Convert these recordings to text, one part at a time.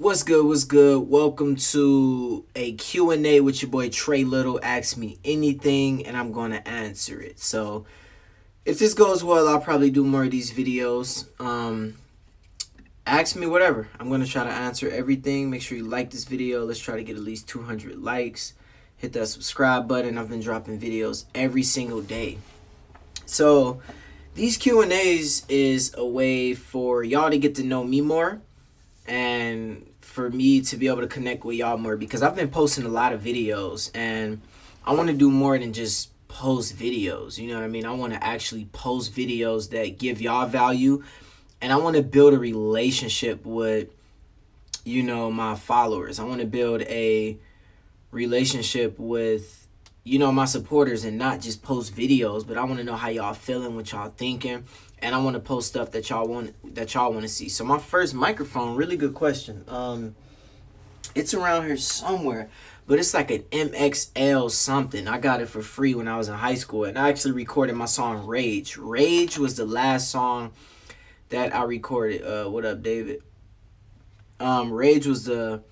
What's good? What's good? Welcome to a Q&A with your boy Trey Little. Ask me anything and I'm going to answer it. So, if this goes well, I'll probably do more of these videos. Ask me whatever. I'm going to try to answer everything. Make sure you like this video. Let's try to get at least 200 likes. Hit that subscribe button. I've been dropping videos every single day. So, these Q&As is a way for y'all to get to know me more and for me to be able to connect with y'all more, because I've been posting a lot of videos and I want to do more than just post videos. You know what I mean? I want to actually post videos that give y'all value, and I want to build a relationship with my followers. I want to build a relationship with my supporters, and not just post videos, but I want to know how y'all feeling, what y'all thinking, and I want to post stuff that y'all want to see. So my first microphone, really good question. It's around here somewhere, but it's like an MXL something. I got it for free when I was in high school, and I actually recorded my song Rage. Rage was the last song that I recorded. What up, David? Rage was the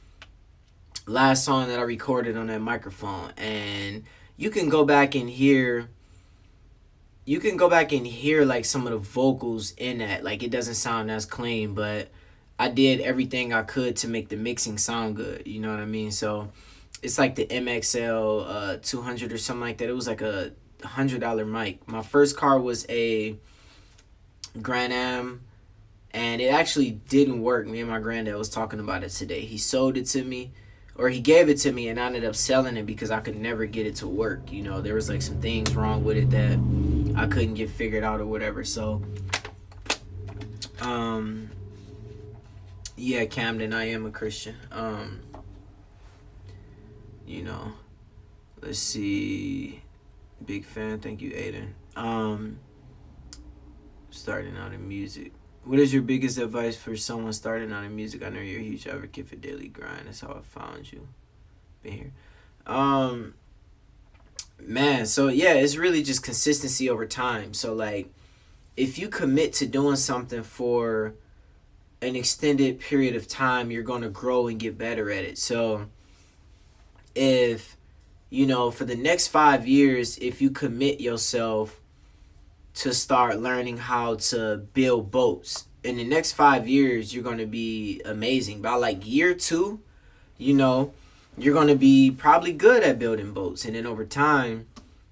last song that I recorded on that microphone, and you can go back and hear like some of the vocals in that. Like, it doesn't sound as clean, but I did everything I could to make the mixing sound good. You know what I mean? So it's like the MXL 200 or something like that. It was like a $100 mic. My first car was a Grand Am, and it actually didn't work. Me and my granddad was talking about it today. He sold it to me, or he gave it to me, and I ended up selling it because I could never get it to work. There was like some things wrong with it that I couldn't get figured out or whatever. So, yeah, Camden, I am a Christian. You know, let's see. Big fan. Thank you, Aiden. Starting out in music. What is your biggest advice for someone starting out in music? I know you're a huge advocate for daily grind. That's how I found you. Been here. Man, so yeah, it's really just consistency over time. So, like, if you commit to doing something for an extended period of time, you're going to grow and get better at it. So if for the next 5 years, if you commit yourself to start learning how to build boats, in the next 5 years you're going to be amazing. By like year 2, you're going to be probably good at building boats, and then over time,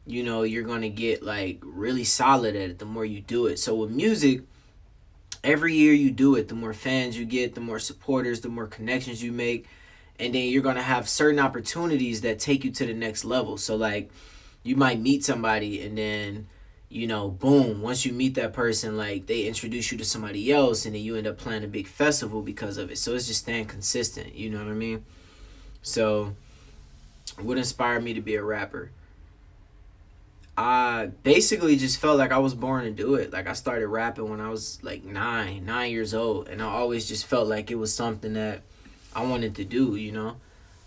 you're going to get like really solid at it the more you do it. So with music, every year you do it, the more fans you get, the more supporters, the more connections you make, and then you're going to have certain opportunities that take you to the next level. So like, you might meet somebody, and then boom, once you meet that person, like, they introduce you to somebody else, and then you end up playing a big festival because of it. So it's just staying consistent, you know what I mean? So what inspired me to be a rapper? I basically just felt like I was born to do it. Like, I started rapping when I was like 9 years old, and I always just felt like it was something that I wanted to do,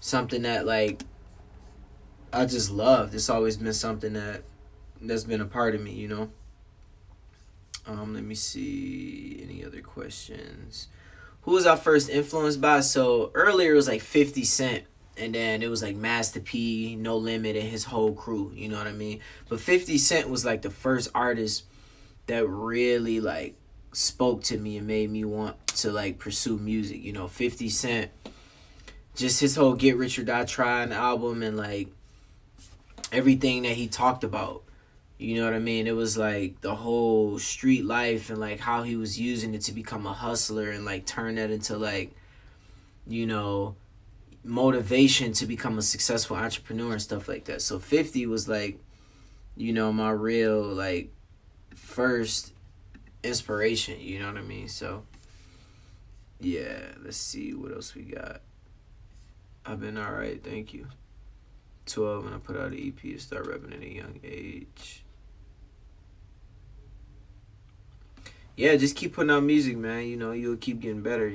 something that, like, I just loved. It's always been something that's been a part of me. Let me see any other questions. Who was I first influenced by? So earlier it was like 50 Cent, and then it was like Master P, No Limit, and his whole crew. You know what I mean? But 50 Cent was like the first artist that really like spoke to me and made me want to like pursue music. 50 Cent, just his whole Get Rich or Die Trying album, and like everything that he talked about. You know what I mean? It was like the whole street life, and like how he was using it to become a hustler and like turn that into like, motivation to become a successful entrepreneur and stuff like that. So 50 was like, my real like first inspiration. You know what I mean? So yeah, let's see what else we got. I've been alright, thank you. 12, and I put out an EP to start rapping at a young age. Yeah, just keep putting out music, man. You'll keep getting better,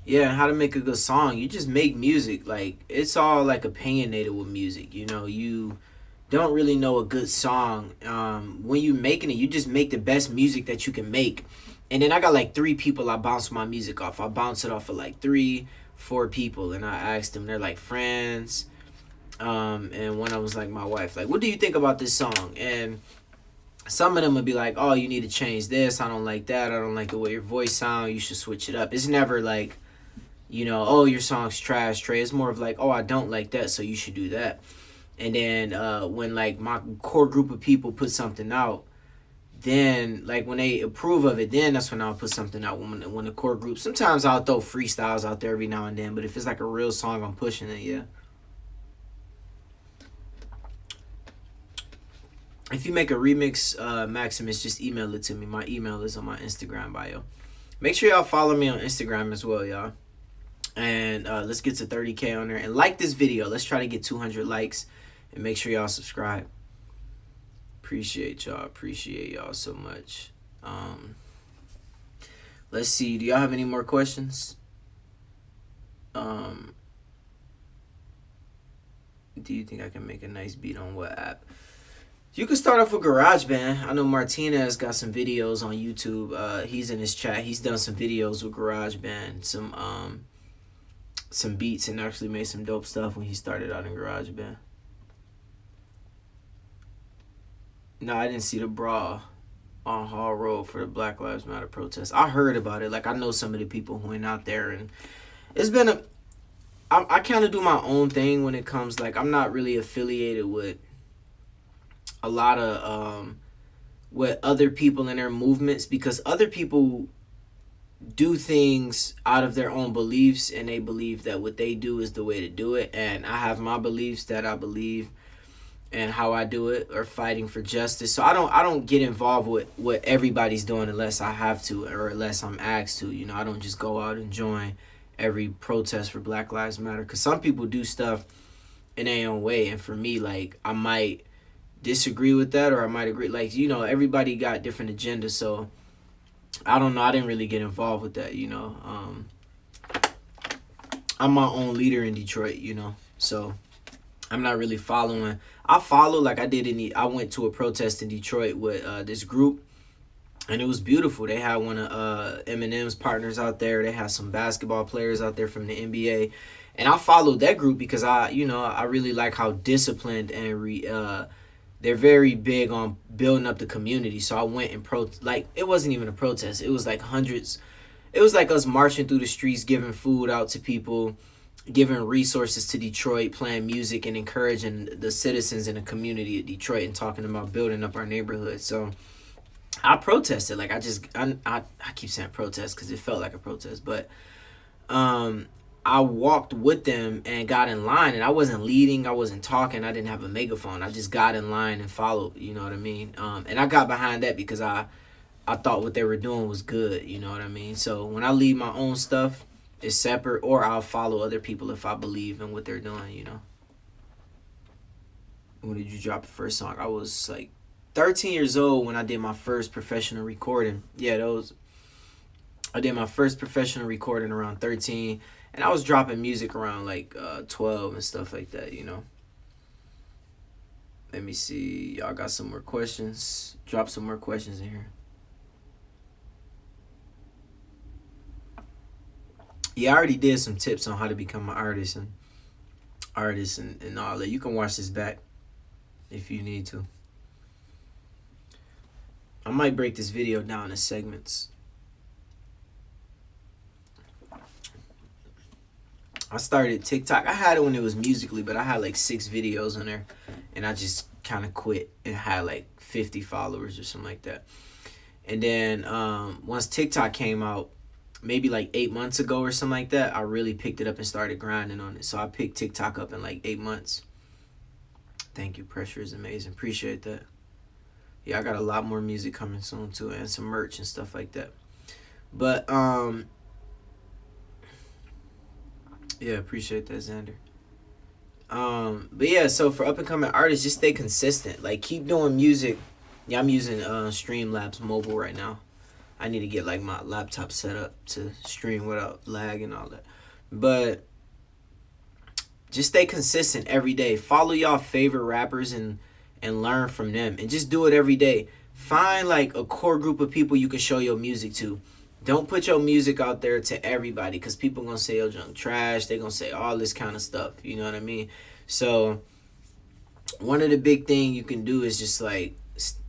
Yeah, how to make a good song. You just make music. Like, it's all like opinionated with music. You don't really know a good song. When you making it, you just make the best music that you can make. And then I got like 3 people I bounce my music off. I bounce it off of like 3, 4 people, and I asked them. They're like friends, and one of them was like my wife. Like, what do you think about this song? And some of them would be like, oh, you need to change this. I don't like that. I don't like the way your voice sounds. You should switch it up. It's never like, oh, your song's trash, Trey. It's more of like, oh, I don't like that, so you should do that. And then when like my core group of people put something out, then like when they approve of it, then that's when I'll put something out. When the core group, sometimes I'll throw freestyles out there every now and then, but if it's like a real song I'm pushing it, yeah. If you make a remix, Maximus, just email it to me. My email is on my Instagram bio. Make sure y'all follow me on Instagram as well, y'all. And let's get to 30K on there. And like this video. Let's try to get 200 likes. And make sure y'all subscribe. Appreciate y'all. Appreciate y'all so much. Let's see. Do y'all have any more questions? Do you think I can make a nice beat on what app? You can start off with GarageBand. I know Martinez got some videos on YouTube. He's in his chat. He's done some videos with GarageBand, some beats, and actually made some dope stuff when he started out in GarageBand. No, I didn't see the brawl on Hall Road for the Black Lives Matter protest. I heard about it. Like, I know some of the people who went out there, and it's been I kind of do my own thing when it comes, like, I'm not really affiliated with a lot of with other people in their movements, because other people do things out of their own beliefs, and they believe that what they do is the way to do it. And I have my beliefs that I believe and how I do it, or fighting for justice. So I don't get involved with what everybody's doing unless I have to, or unless I'm asked to. I don't just go out and join every protest for Black Lives Matter, because some people do stuff in their own way, and for me, like, I might disagree with that, or I might agree. Like, everybody got different agendas, so I don't know. I didn't really get involved with that. I'm my own leader in Detroit, so I'm not really following. I follow, like I did I went to a protest in Detroit with this group, and it was beautiful. They had one of Eminem's partners out there. They had some basketball players out there from the NBA, and I followed that group because I really like how disciplined and they're very big on building up the community. So I went and it wasn't even a protest. It was like hundreds. It was like us marching through the streets, giving food out to people, giving resources to Detroit, playing music, and encouraging the citizens in the community of Detroit, and talking about building up our neighborhood. So I protested. Like, I keep saying protest because it felt like a protest, but I walked with them and got in line, and I wasn't leading, I wasn't talking, I didn't have a megaphone. I just got in line and followed, you know what I mean? And I got behind that because I thought what they were doing was good, you know what I mean? So when I lead my own stuff, it's separate, or I'll follow other people if I believe in what they're doing, When did you drop the first song? I was like 13 years old when I did my first professional recording. Yeah, I did my first professional recording around 13. And I was dropping music around like 12 and stuff like that, Let me see. Y'all got some more questions? Drop some more questions in here. Yeah, I already did some tips on how to become an artist and all that. You can watch this back if you need to. I might break this video down in segments. I started TikTok. I had it when it was Musical.ly, but I had like 6 videos on there, and I just kind of quit and had like 50 followers or something like that. And then once TikTok came out, maybe like 8 months ago or something like that, I really picked it up and started grinding on it. So I picked TikTok up in like 8 months. Thank you. Pressure is amazing. Appreciate that. Yeah, I got a lot more music coming soon too, and some merch and stuff like that. But yeah, appreciate that, Xander. But yeah, so for up and coming artists, just stay consistent. Like, keep doing music. Yeah, I'm using Streamlabs mobile right now. I need to get like my laptop set up to stream without lag and all that. But just stay consistent every day. Follow y'all favorite rappers and and learn from them, and just do it every day. Find like a core group of people you can show your music to. Don't put your music out there to everybody, because people gonna say your junk trash. They gonna say all this kind of stuff. You know what I mean? So one of the big thing you can do is just like,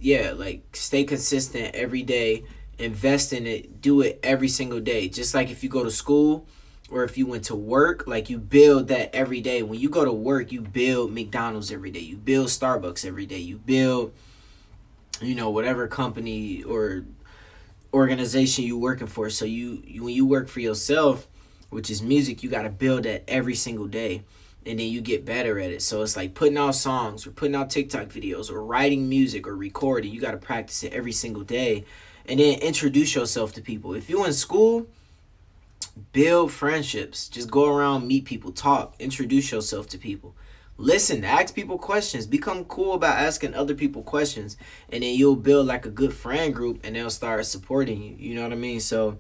yeah, like stay consistent every day, invest in it, do it every single day. Just like if you go to school or if you went to work, like you build that every day. When you go to work, you build McDonald's every day, you build Starbucks every day, you build, you know, whatever company or organization you working for. So you when you work for yourself, which is music, you got to build that every single day, and then you get better at it. So it's like putting out songs or putting out TikTok videos or writing music or recording. You got to practice it every single day, and then introduce yourself to people. If you're in school, build friendships. Just go around, meet people, talk, introduce yourself to people. Listen, ask people questions. Become cool about asking other people questions, and then you'll build like a good friend group, and they'll start supporting you. You know what I mean? So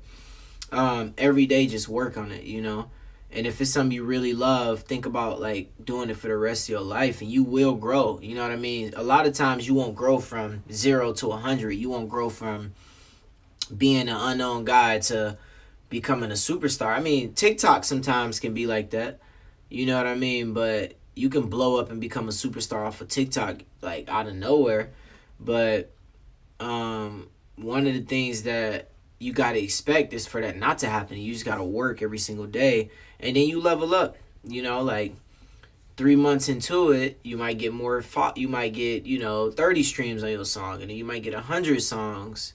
every day, just work on it, you know. And if it's something you really love, think about like doing it for the rest of your life, and you will grow. You know what I mean? A lot of times you won't grow from 0 to 100. You won't grow from being an unknown guy to becoming a superstar. I mean, TikTok sometimes can be like that. You know what I mean? But you can blow up and become a superstar off of TikTok like out of nowhere. But one of the things that you got to expect is for that not to happen. You just got to work every single day, and then you level up. You know, like 3 months into it, you might get you might get, you know, 30 streams on your song, and then you might get 100 songs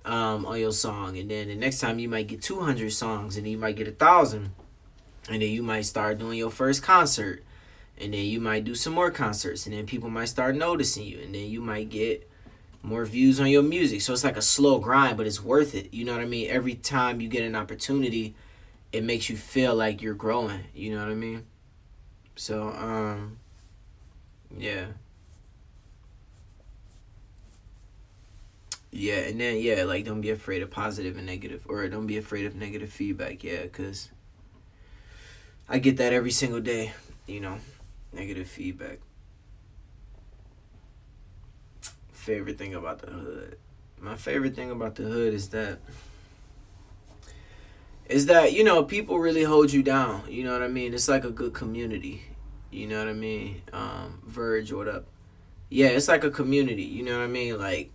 on your song, and then the next time you might get 200 songs, and then you might get 1,000, and then you might start doing your first concert, and then you might do some more concerts, and then people might start noticing you, and then you might get more views on your music. So it's like a slow grind, but it's worth it. You know what I mean? Every time you get an opportunity, it makes you feel like you're growing. You know what I mean? So yeah. Yeah, and then yeah, like don't be afraid of positive and negative, or don't be afraid of negative feedback. Yeah, because I get that every single day, you know, negative feedback. Favorite thing about the hood. My favorite thing about the hood is that, you know, people really hold you down. You know what I mean? It's like a good community. You know what I mean? Verge, what up? Yeah, it's like a community. You know what I mean? Like,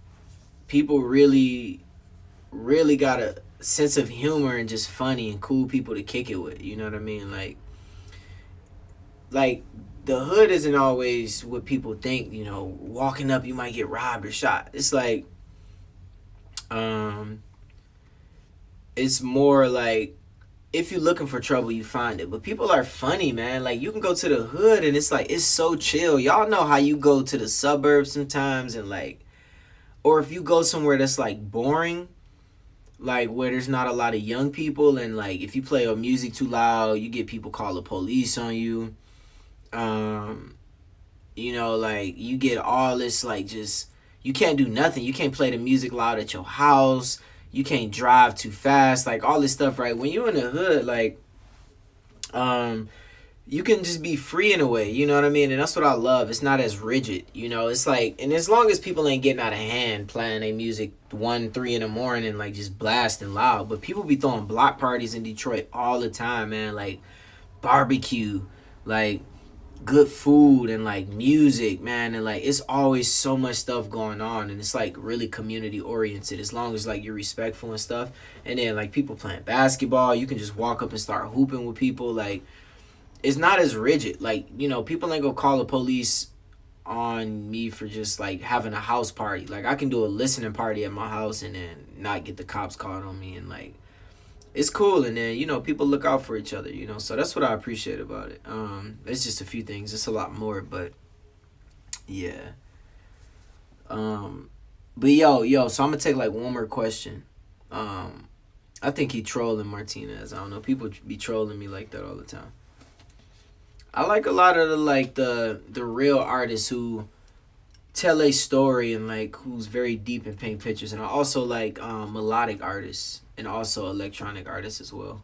people really, really got a sense of humor and just funny and cool people to kick it with. You know what I mean? Like the hood isn't always what people think. You know, walking up, you might get robbed or shot. It's like, it's more like, if you're looking for trouble, you find it. But people are funny, man. Like, you can go to the hood and it's like, it's so chill. Y'all know how you go to the suburbs sometimes, and like, or if you go somewhere that's like boring, like where there's not a lot of young people, and like if you play your music too loud, you get people call the police on you. You know, like you get all this, like, just, you can't do nothing. You can't play the music loud at your house. You can't drive too fast, like all this stuff, right? When you're in the hood, like, you can just be free in a way, you know what I mean? And that's what I love. It's not as rigid, you know? It's like, and as long as people ain't getting out of hand playing their music 1, 3 in the morning, like just blasting loud. But people be throwing block parties in Detroit all the time, man. Like barbecue, like good food, and like music, man. And like, it's always so much stuff going on, and it's like really community oriented, as long as like you're respectful and stuff. And then like people playing basketball, you can just walk up and start hooping with people. Like, it's not as rigid. Like, you know, people ain't gonna call the police on me for just like having a house party. Like, I can do a listening party at my house and then not get the cops called on me, and like, it's cool. And then, you know, people look out for each other, you know. So that's what I appreciate about it. It's just a few things. It's a lot more, but yeah. But yo, so I'm gonna take like one more question. I think he trolling Martinez. I don't know. People be trolling me like that all the time. I like a lot of the real artists who tell a story, and like who's very deep and paint pictures. And I also like melodic artists, and also electronic artists as well.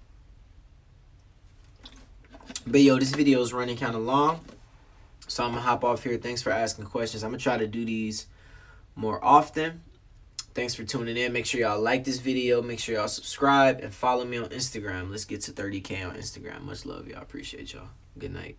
But yo, this video is running kind of long. So I'm gonna hop off here. Thanks for asking questions. I'm gonna try to do these more often. Thanks for tuning in. Make sure y'all like this video. Make sure y'all subscribe and follow me on Instagram. Let's get to 30K on Instagram. Much love, y'all. Appreciate y'all. Good night.